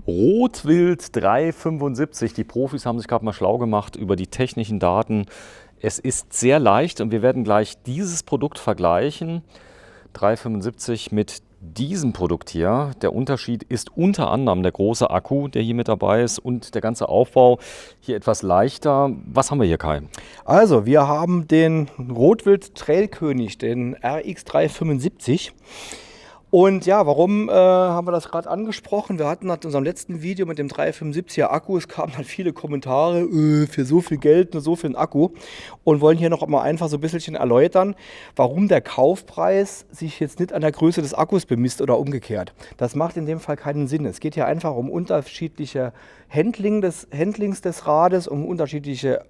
Rotwild 375. Die Profis haben sich gerade mal schlau gemacht über die technischen Daten. Es ist sehr leicht und wir werden gleich dieses Produkt vergleichen, 375 mit diesem Produkt hier. Der Unterschied ist unter anderem der große Akku, der hier mit dabei ist, und der ganze Aufbau hier etwas leichter. Was haben wir hier, Kai? Also, wir haben den Rotwild Trailkönig, den RX 375. Und ja, warum haben wir das gerade angesprochen? Wir hatten nach unserem letzten Video mit dem 375er Akku, es kamen halt viele Kommentare, für so viel Geld nur so viel Akku, und wollen hier noch mal einfach so ein bisschen erläutern, warum der Kaufpreis sich jetzt nicht an der Größe des Akkus bemisst oder umgekehrt. Das macht in dem Fall keinen Sinn. Es geht hier einfach um unterschiedliche Handlings des Rades, um unterschiedliche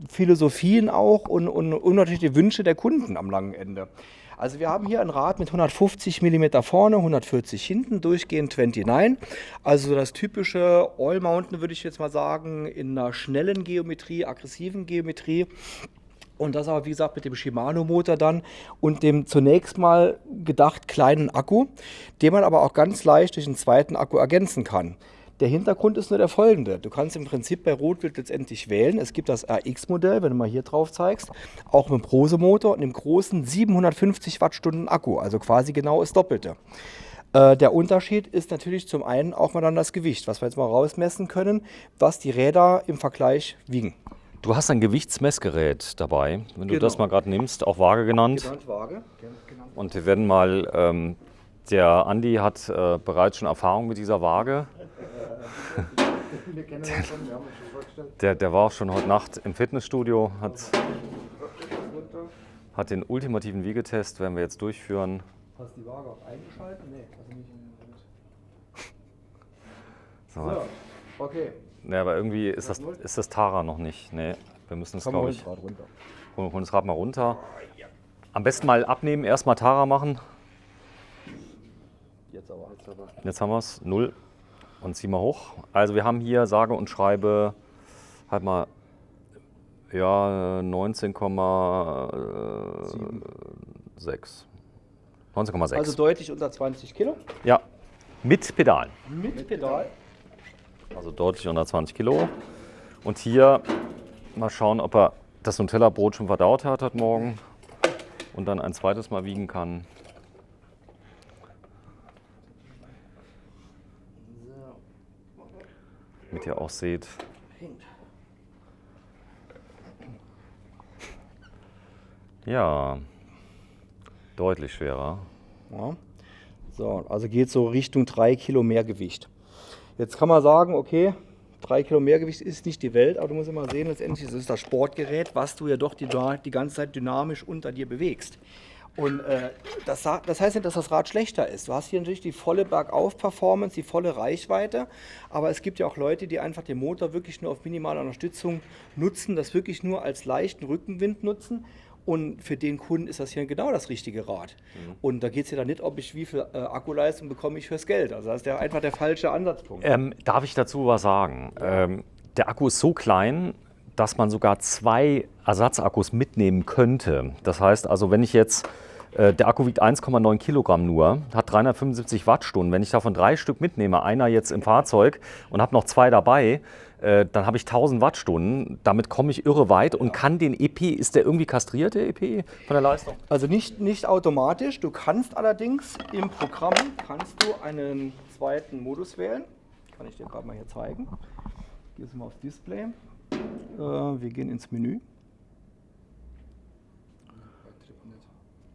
Philosophien auch und unterschiedliche Wünsche der Kunden am langen Ende. Also wir haben hier ein Rad mit 150 mm vorne, 140 hinten, durchgehend 29. Also das typische All-Mountain, würde ich jetzt mal sagen, in einer schnellen Geometrie, aggressiven Geometrie. Und das aber, wie gesagt, mit dem Shimano-Motor dann und dem zunächst mal gedacht kleinen Akku, den man aber auch ganz leicht durch einen zweiten Akku ergänzen kann. Der Hintergrund ist nur der folgende. Du kannst im Prinzip bei Rotwild letztendlich wählen. Es gibt das RX-Modell, wenn du mal hier drauf zeigst, auch mit dem Prose-Motor und dem großen 750 Wattstunden Akku, also quasi genau das Doppelte. Der Unterschied ist natürlich zum einen auch mal dann das Gewicht, was wir jetzt mal rausmessen können, was die Räder im Vergleich wiegen. Du hast ein Gewichtsmessgerät dabei, wenn du Genau. das mal gerade nimmst, auch Waage genannt. Waage. Und wir werden mal, der Andi hat bereits schon Erfahrung mit dieser Waage. Der war auch schon heute Nacht im Fitnessstudio, hat den ultimativen Wiegetest, werden wir jetzt durchführen. Hast du die Waage auch eingeschaltet? Nee, also nicht. So. Okay. Ne, aber irgendwie ist das Tara noch nicht. Nee, wir müssen es, glaube ich, holen das Rad mal runter. Am besten mal abnehmen, erstmal Tara machen. Jetzt haben wir es, 0. Und ziehen wir hoch. Also wir haben hier sage und schreibe halt mal ja 19,6. 19,6. Also deutlich unter 20 Kilo. Ja, mit Pedalen. Mit Pedal. Also deutlich unter 20 Kilo. Und hier mal schauen, ob er das Nutella-Brot schon verdaut hat heute Morgen und dann ein zweites Mal wiegen kann. Damit ihr auch seht. Ja, deutlich schwerer. Ja. So, also geht so Richtung 3 Kilo mehr Gewicht. Jetzt kann man sagen, okay, 3 Kilo mehr Gewicht ist nicht die Welt, aber du musst immer sehen, letztendlich ist es das Sportgerät, was du ja doch die ganze Zeit dynamisch unter dir bewegst. Und das heißt nicht, dass das Rad schlechter ist. Du hast hier natürlich die volle Bergauf-Performance, die volle Reichweite, aber es gibt ja auch Leute, die einfach den Motor wirklich nur auf minimale Unterstützung nutzen, das wirklich nur als leichten Rückenwind nutzen. Und für den Kunden ist das hier genau das richtige Rad. Und da geht es ja dann nicht, ob ich wie viel Akkuleistung bekomme ich fürs Geld. Also das ist einfach der falsche Ansatzpunkt. Darf ich dazu was sagen? Der Akku ist so klein, dass man sogar 2 Ersatzakkus mitnehmen könnte. Das heißt also, wenn ich jetzt, der Akku wiegt 1,9 Kilogramm nur, hat 375 Wattstunden. Wenn ich davon 3 Stück mitnehme, einer jetzt im Fahrzeug und habe noch 2 dabei, dann habe ich 1000 Wattstunden. Damit komme ich irre weit und kann den EP, ist der irgendwie kastriert, der EP von der Leistung? Also nicht automatisch. Du kannst allerdings im Programm einen zweiten Modus wählen. Kann ich dir gerade mal hier zeigen. Gehst du mal aufs Display. Wir gehen ins Menü.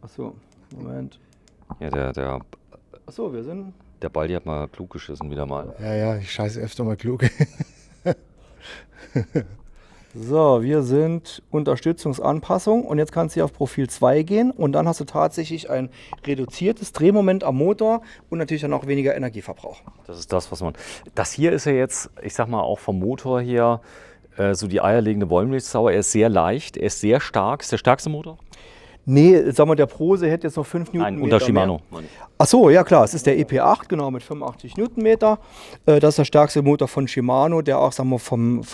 Achso, Moment. Ja, der Achso, wir sind. Der Baldi hat mal klug geschissen wieder mal. Ja, ich scheiße öfter mal klug. So, wir sind Unterstützungsanpassung und jetzt kannst du hier auf Profil 2 gehen und dann hast du tatsächlich ein reduziertes Drehmoment am Motor und natürlich dann auch weniger Energieverbrauch. Das ist das, was man. Das hier ist ja jetzt, ich sag mal, auch vom Motor her so die eierlegende Wollmilchsau. Er ist sehr leicht, er ist sehr stark. Ist der stärkste Motor? Nee, sag mal, der Prose hätte jetzt noch 5 Newtonmeter. Nein, unter Shimano. Achso, ja klar, es ist der EP8, genau, mit 85 Newtonmeter. Das ist der stärkste Motor von Shimano, der auch, sagen wir, vom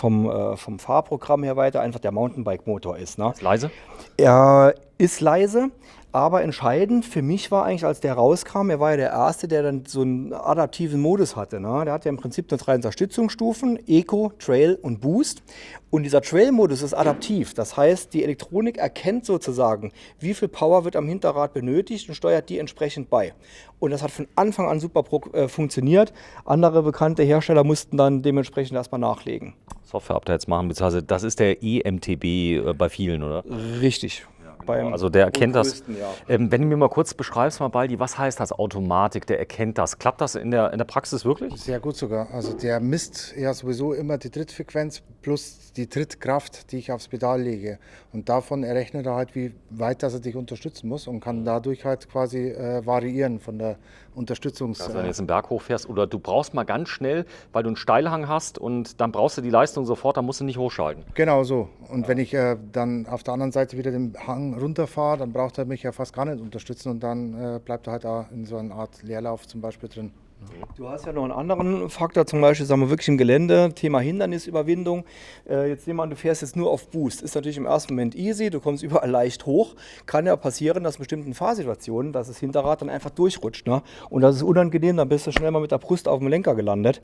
Fahrprogramm her weiter einfach der Mountainbike-Motor ist. Ne? Ist leise? Er ist leise, Aber entscheidend für mich war eigentlich, als der rauskam, er war ja der Erste, der dann so einen adaptiven Modus hatte. Ne? Der hat ja im Prinzip nur 3 Unterstützungsstufen, Eco, Trail und Boost. Und dieser Trail-Modus ist adaptiv. Das heißt, die Elektronik erkennt sozusagen, wie viel Power wird am Hinterrad benötigt und steuert die entsprechend bei. Und das hat von Anfang an super funktioniert. Andere bekannte Hersteller mussten dann dementsprechend erstmal nachlegen. Software-Updates machen, beziehungsweise das ist der EMTB bei vielen, oder? Richtig. Also der erkennt das. Ja. Wenn du mir mal kurz beschreibst, mal Baldi, was heißt das Automatik, der erkennt das? Klappt das in der Praxis wirklich? Sehr gut sogar. Also der misst ja sowieso immer die Trittfrequenz plus die Trittkraft, die ich aufs Pedal lege. Und davon errechnet er halt, wie weit dass er dich unterstützen muss und kann dadurch halt quasi variieren von der Unterstützungs... Also wenn du jetzt einen Berg hochfährst oder du brauchst mal ganz schnell, weil du einen Steilhang hast und dann brauchst du die Leistung sofort, dann musst du nicht hochschalten. Genau so. Und wenn ich dann auf der anderen Seite wieder den Hang runterfahre, dann braucht er mich ja fast gar nicht unterstützen und dann bleibt er halt auch in so einer Art Leerlauf zum Beispiel drin. Du hast ja noch einen anderen Faktor, zum Beispiel, sagen wir wirklich im Gelände, Thema Hindernisüberwindung. Jetzt nehmen wir an, du fährst jetzt nur auf Boost. Ist natürlich im ersten Moment easy, du kommst überall leicht hoch. Kann ja passieren, dass in bestimmten Fahrsituationen, dass das Hinterrad dann einfach durchrutscht. Ne? Und das ist unangenehm, dann bist du schnell mal mit der Brust auf dem Lenker gelandet.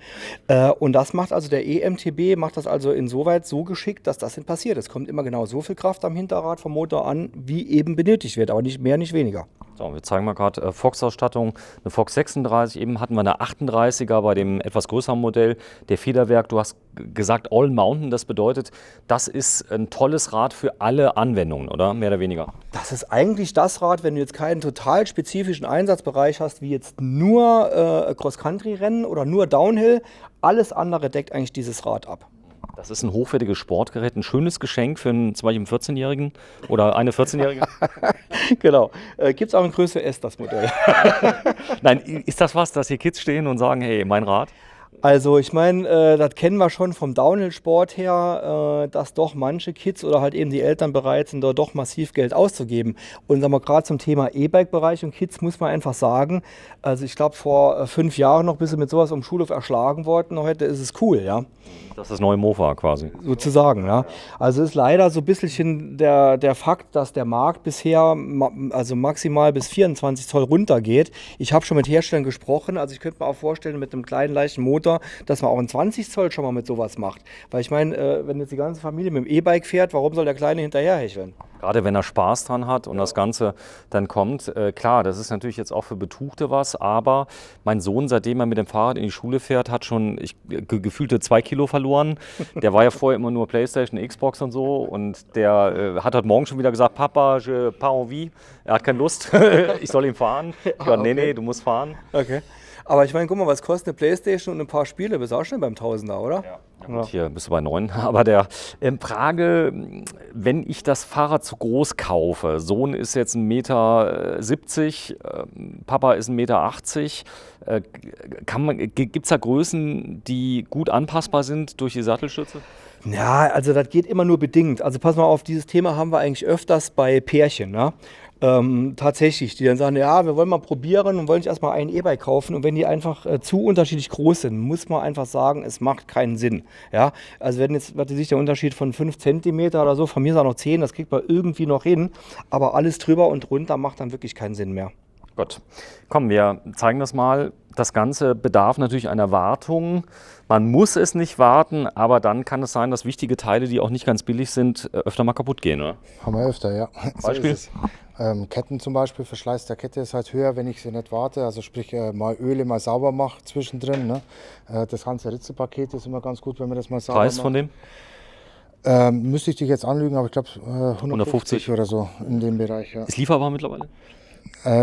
Und das macht also der EMTB, macht das also insoweit so geschickt, dass das nicht passiert. Es kommt immer genau so viel Kraft am Hinterrad vom Motor an, wie eben benötigt wird, aber nicht mehr, nicht weniger. So, wir zeigen mal gerade Fox-Ausstattung, eine Fox 36, eben hatten wir eine 38er bei dem etwas größeren Modell. Der Federwerk, du hast gesagt All Mountain, das bedeutet, das ist ein tolles Rad für alle Anwendungen, oder? Mehr oder weniger? Das ist eigentlich das Rad, wenn du jetzt keinen total spezifischen Einsatzbereich hast, wie jetzt nur Cross-Country-Rennen oder nur Downhill. Alles andere deckt eigentlich dieses Rad ab. Das ist ein hochwertiges Sportgerät, ein schönes Geschenk für einen, zum Beispiel einen 14-Jährigen oder eine 14-Jährige. Genau. Gibt es auch in Größe S, das Modell. Nein, ist das was, dass hier Kids stehen und sagen, hey, mein Rad? Also ich meine, das kennen wir schon vom Downhill-Sport her, dass doch manche Kids oder halt eben die Eltern bereit sind, dort doch massiv Geld auszugeben. Und sagen wir gerade zum Thema E-Bike-Bereich und Kids muss man einfach sagen, also ich glaube vor 5 Jahren noch bist du mit sowas um Schulhof erschlagen worden, heute ist es cool, ja. Das ist das neue Mofa quasi. Sozusagen, ja. Also ist leider so ein bisschen der Fakt, dass der Markt bisher also maximal bis 24 Zoll runtergeht. Ich habe schon mit Herstellern gesprochen, also ich könnte mir auch vorstellen, mit einem kleinen, leichten Motor, dass man auch in 20 Zoll schon mal mit sowas macht. Weil ich meine, wenn jetzt die ganze Familie mit dem E-Bike fährt, warum soll der Kleine hinterherhecheln? Gerade wenn er Spaß dran hat und das Ganze dann kommt. Klar, das ist natürlich jetzt auch für Betuchte was, aber mein Sohn, seitdem er mit dem Fahrrad in die Schule fährt, hat schon gefühlte 2 Kilo verloren. Der war ja vorher immer nur Playstation, Xbox und so und der hat heute Morgen schon wieder gesagt, Papa, je pas envie, er hat keine Lust, ich soll ihn fahren. Ich war, nee, du musst fahren. Okay. Aber ich meine, guck mal, was kostet eine Playstation und ein paar Spiele? Bist du auch schnell beim Tausender, oder? Ja. Gut, hier bist du bei 9. Aber der Frage, wenn ich das Fahrrad zu groß kaufe, Sohn ist jetzt 1,70 Meter, Papa ist 1,80 Meter, gibt es da Größen, die gut anpassbar sind durch die Sattelstütze? Ja, also das geht immer nur bedingt. Also pass mal auf, dieses Thema haben wir eigentlich öfters bei Pärchen, ne? Tatsächlich, die dann sagen, ja, wir wollen mal probieren und wollen sich erstmal ein E-Bike kaufen. Und wenn die einfach zu unterschiedlich groß sind, muss man einfach sagen, es macht keinen Sinn. Ja? Also wenn jetzt, was sich der Unterschied von 5 Zentimeter oder so, von mir ist auch noch 10, das kriegt man irgendwie noch hin. Aber alles drüber und drunter macht dann wirklich keinen Sinn mehr. Gut, komm, wir zeigen das mal. Das Ganze bedarf natürlich einer Wartung. Man muss es nicht warten, aber dann kann es sein, dass wichtige Teile, die auch nicht ganz billig sind, öfter mal kaputt gehen, oder? Haben wir öfter, ja. Beispiel? So Ketten zum Beispiel, Verschleiß der Kette ist halt höher, wenn ich sie nicht warte. Also sprich, mal Öle mal sauber mache zwischendrin. Ne? Das ganze Ritzelpaket ist immer ganz gut, wenn man das mal sauber Preis macht. von dem? Müsste ich dich jetzt anlügen, aber ich glaube 150 oder so in dem Bereich. Ja. Ist lieferbar mittlerweile?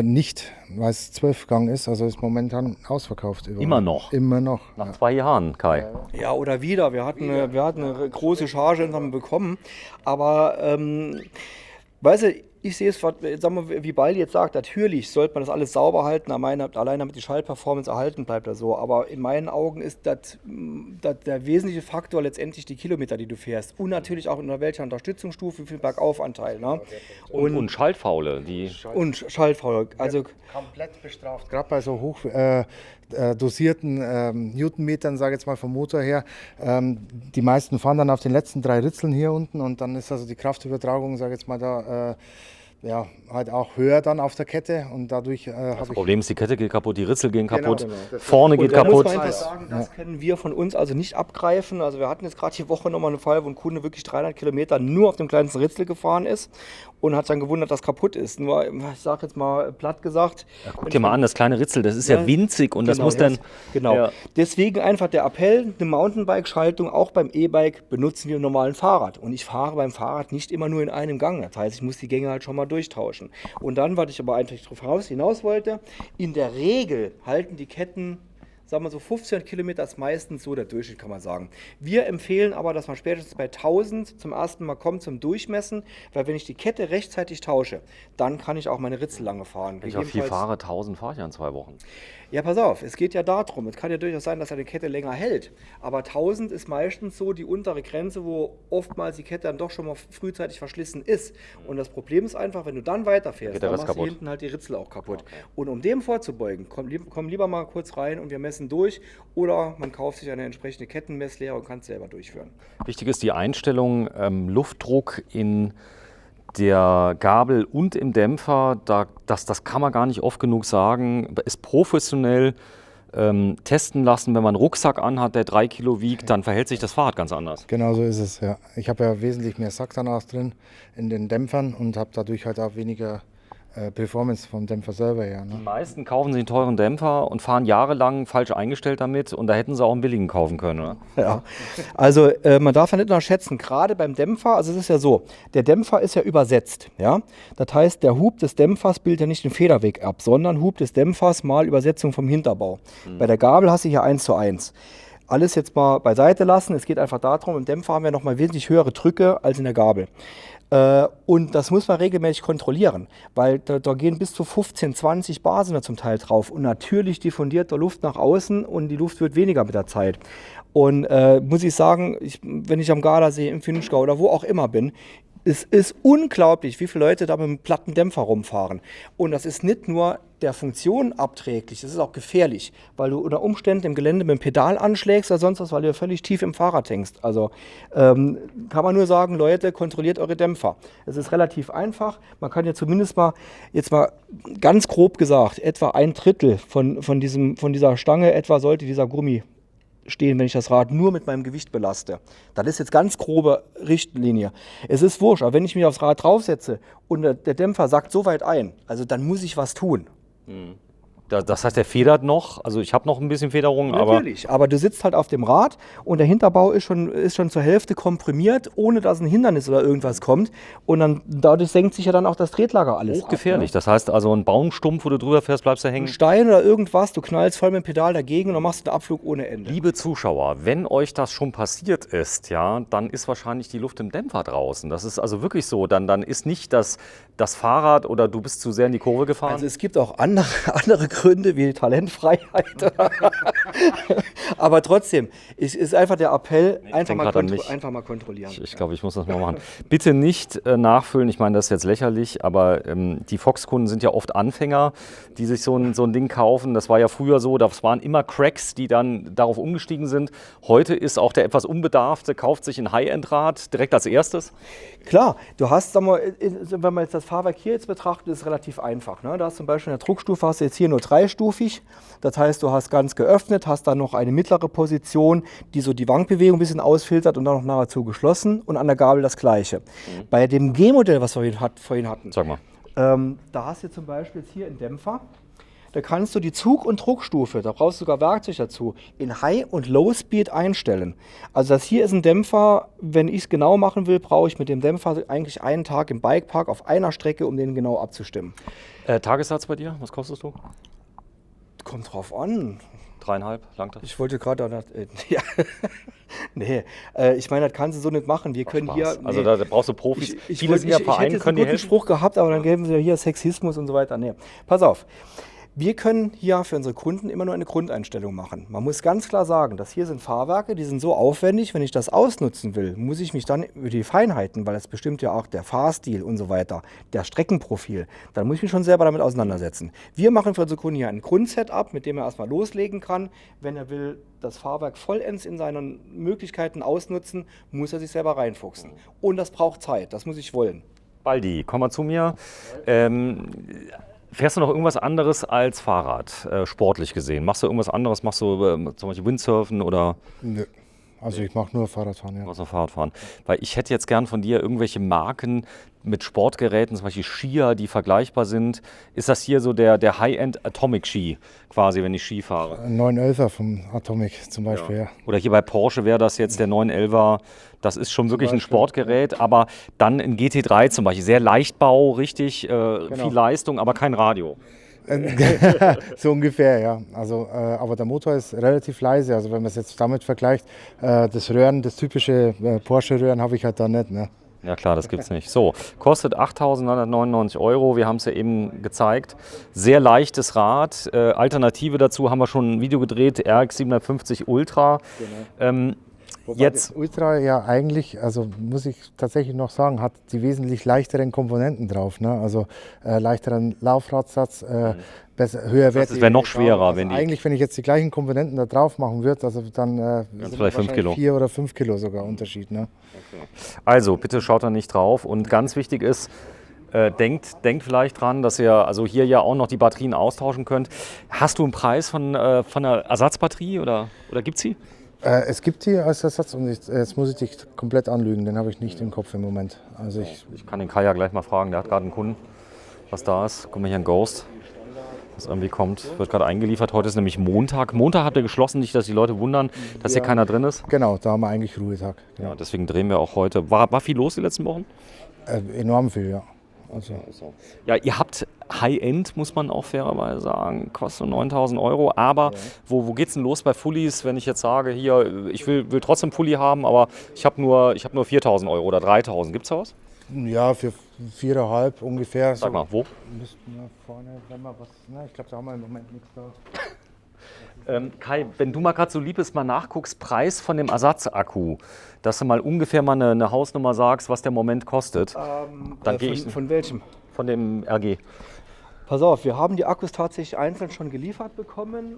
Nicht, weil es 12 Gang ist, also ist momentan ausverkauft. Überall. Immer noch? Immer noch. Nach 2 Jahren, Kai. Ja, oder wieder. Wir hatten eine große Charge bekommen. Aber, weißt du, ich sehe es, sagen wir, wie Baldi jetzt sagt, natürlich sollte man das alles sauber halten, allein damit die Schaltperformance erhalten bleibt. So. Aber in meinen Augen ist das der wesentliche Faktor letztendlich die Kilometer, die du fährst. Und natürlich auch unter welcher Unterstützungsstufe, wie viel Bergaufanteil. Ne? Und Schaltfaule. Und Schaltfaule. Also komplett bestraft. Gerade bei so hoch dosierten Newtonmetern, sage ich jetzt mal vom Motor her. Die meisten fahren dann auf den letzten 3 Ritzeln hier unten und dann ist also die Kraftübertragung, sage ich jetzt mal da, ja, halt auch höher dann auf der Kette und dadurch habe Das ich... Problem ist, die Kette geht kaputt, die Ritzel gehen kaputt, genau. Das- vorne Und geht da muss kaputt. man einfach sagen, das können wir von uns also nicht abgreifen. Also wir hatten jetzt gerade die Woche nochmal einen Fall, wo ein Kunde wirklich 300 Kilometer nur auf dem kleinsten Ritzel gefahren ist und hat dann gewundert, dass kaputt ist. Nur, ich sage jetzt mal platt gesagt. Ja, guck dir mal an, das kleine Ritzel, das ist ja winzig und das muss dann... Genau. Ja. Deswegen einfach der Appell, eine Mountainbike-Schaltung auch beim E-Bike benutzen wir im normalen Fahrrad. Und ich fahre beim Fahrrad nicht immer nur in einem Gang. Das heißt, ich muss die Gänge halt schon mal durchtauschen. Und dann, was ich aber eigentlich darauf hinaus wollte, in der Regel halten die Ketten, sagen wir so 15 Kilometer ist meistens so der Durchschnitt, kann man sagen. Wir empfehlen aber, dass man spätestens bei 1000 zum ersten Mal kommt zum Durchmessen, weil wenn ich die Kette rechtzeitig tausche, dann kann ich auch meine Ritzel lange fahren. Wenn ich auch viel fahre, 1000 fahre ich ja in 2 Wochen. Ja, pass auf, es geht ja darum, es kann ja durchaus sein, dass eine Kette länger hält, aber 1000 ist meistens so die untere Grenze, wo oftmals die Kette dann doch schon mal frühzeitig verschlissen ist. Und das Problem ist einfach, wenn du dann weiterfährst, dann machst du hinten halt die Ritzel auch kaputt. Okay. Und um dem vorzubeugen, komm lieber mal kurz rein und wir messen durch, oder man kauft sich eine entsprechende Kettenmesslehre und kann es selber durchführen. Wichtig ist die Einstellung, Luftdruck in der Gabel und im Dämpfer, das kann man gar nicht oft genug sagen, ist professionell testen lassen. Wenn man einen Rucksack anhat, der 3 Kilo wiegt, dann verhält sich das Fahrrad ganz anders. Genau so ist es, ja. Ich habe ja wesentlich mehr Sack danach drin in den Dämpfern und habe dadurch halt auch weniger Performance vom Dämpfer selber her. Ne? Die meisten kaufen sich einen teuren Dämpfer und fahren jahrelang falsch eingestellt damit und da hätten sie auch einen billigen kaufen können, oder? Ja, also man darf ja nicht unterschätzen, gerade beim Dämpfer, also es ist ja so, der Dämpfer ist ja übersetzt, ja. Das heißt, der Hub des Dämpfers bildet ja nicht den Federweg ab, sondern Hub des Dämpfers mal Übersetzung vom Hinterbau. Bei der Gabel hast du hier 1:1. Alles jetzt mal beiseite lassen, es geht einfach darum, im Dämpfer haben wir nochmal wesentlich höhere Drücke als in der Gabel. Und das muss man regelmäßig kontrollieren, weil da gehen bis zu 15, 20 Bar sind da zum Teil drauf und natürlich diffundiert der Luft nach außen und die Luft wird weniger mit der Zeit. Und muss ich sagen, wenn ich am Gardasee, im Finchgau oder wo auch immer bin, es ist unglaublich, wie viele Leute da mit einem platten Dämpfer rumfahren. Und das ist nicht nur der Funktion abträglich, das ist auch gefährlich, weil du unter Umständen im Gelände mit dem Pedal anschlägst oder sonst was, weil du völlig tief im Fahrrad hängst. Also kann man nur sagen, Leute, kontrolliert eure Dämpfer. Es ist relativ einfach. Man kann ja zumindest mal, jetzt mal ganz grob gesagt, etwa 1/3 von dieser Stange etwa sollte dieser Gummi stehen, wenn ich das Rad nur mit meinem Gewicht belaste. Das ist jetzt ganz grobe Richtlinie. Es ist wurscht, aber wenn ich mich aufs Rad draufsetze und der Dämpfer sackt so weit ein, also dann muss ich was tun. Das heißt, der federt noch, also ich habe noch ein bisschen Federung, Natürlich, aber du sitzt halt auf dem Rad und der Hinterbau ist schon zur Hälfte komprimiert, ohne dass ein Hindernis oder irgendwas kommt und dann dadurch senkt sich ja dann auch das Tretlager alles hochgefährlich. ab, Das heißt also, ein Baumstumpf, wo du drüber fährst, bleibst du hängen. Ein Stein oder irgendwas, du knallst voll mit dem Pedal dagegen und dann machst du einen Abflug ohne Ende. Liebe Zuschauer, wenn euch das schon passiert ist, ja, dann ist wahrscheinlich die Luft im Dämpfer draußen. Das ist also wirklich so. Dann ist nicht das Fahrrad oder du bist zu sehr in die Kurve gefahren. Also es gibt auch andere Gründe wie die Talentfreiheit. Aber trotzdem, es ist einfach der Appell, einfach mal kontrollieren. Ich glaube, ich muss das mal machen. Bitte nicht nachfüllen, ich meine, das ist jetzt lächerlich, aber die Fox-Kunden sind ja oft Anfänger, die sich so ein Ding kaufen. Das war ja früher so, das waren immer Cracks, die dann darauf umgestiegen sind. Heute ist auch der etwas Unbedarfte, kauft sich ein High-End-Rad direkt als erstes. Klar, du hast, sagen wir, wenn man jetzt das Fahrwerk hier jetzt betrachtet, ist es relativ einfach. Ne? Da hast zum Beispiel in der Druckstufe hast du jetzt hier nur 3-stufig. Das heißt, du hast ganz geöffnet, hast dann noch eine mittlere Position, die so die Wankbewegung ein bisschen ausfiltert und dann noch nahezu geschlossen und an der Gabel das Gleiche. Bei dem G-Modell, was wir vorhin hatten, sag mal. Da hast du zum Beispiel jetzt hier einen Dämpfer. Da kannst du die Zug- und Druckstufe, da brauchst du sogar Werkzeug dazu, in High- und Low-Speed einstellen. Also das hier ist ein Dämpfer, wenn ich es genau machen will, brauche ich mit dem Dämpfer eigentlich einen Tag im Bikepark auf einer Strecke, um den genau abzustimmen. Tagessatz bei dir, was kostest du? Kommt drauf an. 3,5, langt das? Ich wollte gerade, ja. Nee, ich meine, das kannst du so nicht machen. Wir können hier. Also da brauchst du Profis. Viele sind ja Vereine, können dir helfen. Ich hätte einen guten Spruch gehabt, aber dann geben sie ja hier Sexismus und so weiter. Nee, pass auf. Wir können hier für unsere Kunden immer nur eine Grundeinstellung machen. Man muss ganz klar sagen, das hier sind Fahrwerke, die sind so aufwendig, wenn ich das ausnutzen will, muss ich mich dann über die Feinheiten, weil das bestimmt ja auch der Fahrstil und so weiter, der Streckenprofil, dann muss ich mich schon selber damit auseinandersetzen. Wir machen für unsere Kunden hier ein Grundsetup, mit dem er erstmal loslegen kann. Wenn er will, das Fahrwerk vollends in seinen Möglichkeiten ausnutzen, muss er sich selber reinfuchsen. Und das braucht Zeit, das muss ich wollen. Baldi, komm mal zu mir. Fährst du noch irgendwas anderes als Fahrrad, sportlich gesehen? Machst du irgendwas anderes? Machst du zum Beispiel Windsurfen oder Nö. Also ich mache nur Fahrradfahren, ja. was noch Fahrradfahren? Weil ich hätte jetzt gern von dir irgendwelche Marken mit Sportgeräten, zum Beispiel Skier, die vergleichbar sind. Ist das hier so der High-End Atomic Ski quasi, wenn ich Ski fahre? Ein 911er vom Atomic zum Beispiel, ja. Oder hier bei Porsche wäre das jetzt der 911er. Das ist schon wirklich ein Beispiel, Sportgerät, aber dann ein GT3 zum Beispiel. Sehr Leichtbau, richtig, viel Leistung, aber kein Radio. So ungefähr, ja. Also, aber der Motor ist relativ leise. Also wenn man es jetzt damit vergleicht, das Röhren, das typische Porsche-Röhren habe ich halt da nicht. Ne? Ja klar, das gibt's nicht. So, kostet 8.999 €. Wir haben es ja eben gezeigt. Sehr leichtes Rad. Alternative dazu haben wir schon ein Video gedreht, RX 750 Ultra. Wobei Jetzt, das Ultra ja eigentlich, also muss ich tatsächlich noch sagen, hat die wesentlich leichteren Komponenten drauf. Ne? Also leichteren Laufradsatz, höherwertig. Das wäre noch schwerer, also wenn die. eigentlich, wenn ich jetzt die gleichen Komponenten da drauf machen würde, also dann sind vielleicht 5 Kilo. 4 oder 5 Kilo sogar Unterschied. Ne? Also, bitte schaut da nicht drauf. Und ganz wichtig ist, denkt vielleicht dran, dass ihr also hier ja auch noch die Batterien austauschen könnt. Hast du einen Preis von einer Ersatzbatterie oder gibt es sie? Es gibt die als Ersatz und jetzt muss ich dich komplett anlügen, den habe ich nicht im Kopf im Moment. Also Ich kann den Kai ja gleich mal fragen, der hat gerade einen Kunden, was da ist. Guck mal hier, ein Ghost, was irgendwie kommt, wird gerade eingeliefert. Heute ist nämlich Montag. Montag hat er geschlossen, nicht, dass die Leute wundern, dass hier keiner drin ist. genau, da haben wir eigentlich Ruhetag. Ja, deswegen drehen wir auch heute. War viel los die letzten Wochen? Enorm viel, ja. Also, Ja, ihr habt High-End, muss man auch fairerweise sagen, kostet 9.000 €. Aber wo geht's denn los bei Fullies, wenn ich jetzt sage, hier, ich will trotzdem Fully haben, aber ich habe nur 4.000 € oder 3.000. Gibt's da was? ja, für 4,5 ungefähr. Sag mal, wo? Müssten wir vorne, wenn wir was, ne, ich glaube, da haben wir im Moment nichts da. Kai, wenn du mal gerade so lieb bist, mal nachguckst, Preis von dem Ersatzakku, dass du mal ungefähr mal eine Hausnummer sagst, was der im Moment kostet, dann gehe ich Von welchem? von dem RG. Pass auf, wir haben die Akkus tatsächlich einzeln schon geliefert bekommen.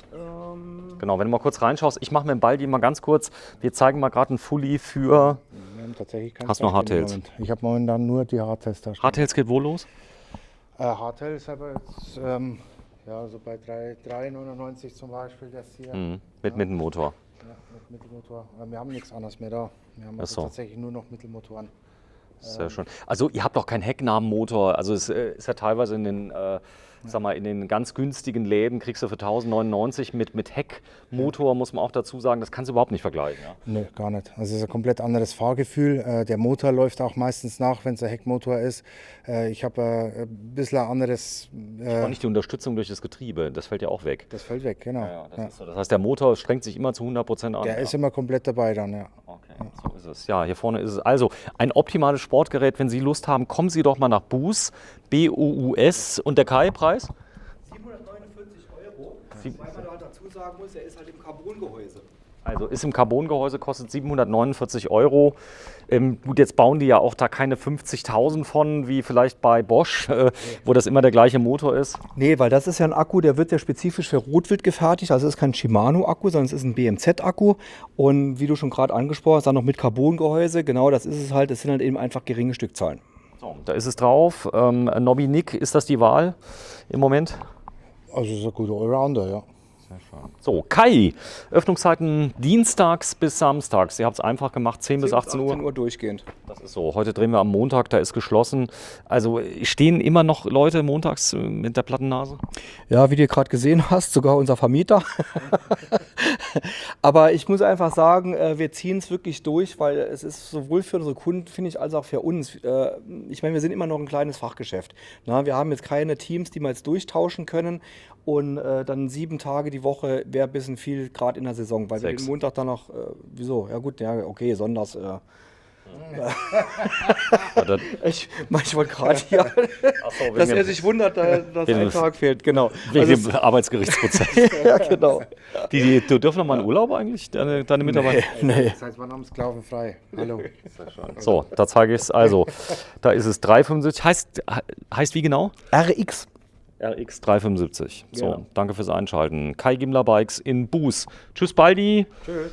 Genau, wenn du mal kurz reinschaust, ich mache mit dem Baldi mal ganz kurz, wir zeigen mal gerade ein Fully für Wir haben tatsächlich kein Hast du noch Beispiel im Hardtails? Moment. Ich habe momentan nur die Hardtails da stehen. Hardtails geht wo los? Hardtail ist aber jetzt ja, so bei 3,99 zum Beispiel das hier. Mit dem Motor. Ja, mit Mittelmotor. Wir haben nichts anderes mehr da. Wir haben Ach also so. tatsächlich nur noch Mittelmotoren. Sehr schön. Also ihr habt auch keinen Hecknamenmotor. Also es ist ja teilweise in den, sag mal, in den ganz günstigen Läden kriegst du für 1.099 mit Heckmotor, muss man auch dazu sagen. Das kannst du überhaupt nicht vergleichen. Ja? Nö, gar nicht. Also es ist ein komplett anderes Fahrgefühl. Der Motor läuft auch meistens nach, wenn es ein Heckmotor ist. Ich habe ein bisschen anderes... Auch nicht die Unterstützung durch das Getriebe, das fällt ja auch weg. das fällt weg, genau. Ja, das ist so. Das heißt, der Motor strengt sich immer zu 100% an. Der ist immer komplett dabei dann, ja. Okay, so ist es. Ja, hier vorne ist es. Also, ein optimales Sportgerät, wenn Sie Lust haben, kommen Sie doch mal nach Boos, B-O-U-S. Und der Kai-Preis? 749 €. Wobei man da halt dazu sagen muss, er ist halt im Carbongehäuse. Also ist im Carbongehäuse, kostet 749 €. Gut, jetzt bauen die ja auch da keine 50.000 von, wie vielleicht bei Bosch, wo das immer der gleiche Motor ist. Nee, weil das ist ja ein Akku, der wird ja spezifisch für Rotwild gefertigt. Also es ist kein Shimano-Akku, sondern es ist ein BMZ-Akku. Und wie du schon gerade angesprochen hast, dann noch mit Carbongehäuse. Genau, das ist es halt. Es sind halt eben einfach geringe Stückzahlen. So, da ist es drauf. Nobby Nick, ist das die Wahl im Moment? Also es ist ein guter Allrounder, ja. So, Kai, Öffnungszeiten dienstags bis samstags. Ihr habt es einfach gemacht, 10 bis 18 Uhr. 18 Uhr durchgehend. Das ist so. Heute drehen wir am Montag, da ist geschlossen. Also stehen immer noch Leute montags mit der Plattennase? Ja, wie du gerade gesehen hast, sogar unser Vermieter. Aber ich muss einfach sagen, wir ziehen es wirklich durch, weil es ist sowohl für unsere Kunden, finde ich, als auch für uns. Ich meine, wir sind immer noch ein kleines Fachgeschäft. Na, wir haben jetzt keine Teams, die wir jetzt durchtauschen können. Und dann 7 Tage die Woche wäre ein bisschen viel, gerade in der Saison. Weil 6. wir den Montag dann noch, wieso? Ja gut, ja, okay, sonntags. Ich wollte gerade hier, dass er sich wundert, dass ein Tag fehlt. Genau. Wegen dem Arbeitsgerichtsprozess. Ja, genau. Die dürfen noch mal in Urlaub eigentlich, deine Mitarbeiter? Nee. Das heißt, wann haben Sklaven frei? Hallo. So, da zeige ich es. Also, da ist es 375. Heißt wie genau? RX. RX 375. So, Genau. danke fürs Einschalten. Kai Gimler Bikes in Boos. Tschüss Baldi.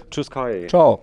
Tschüss Kai. Ciao.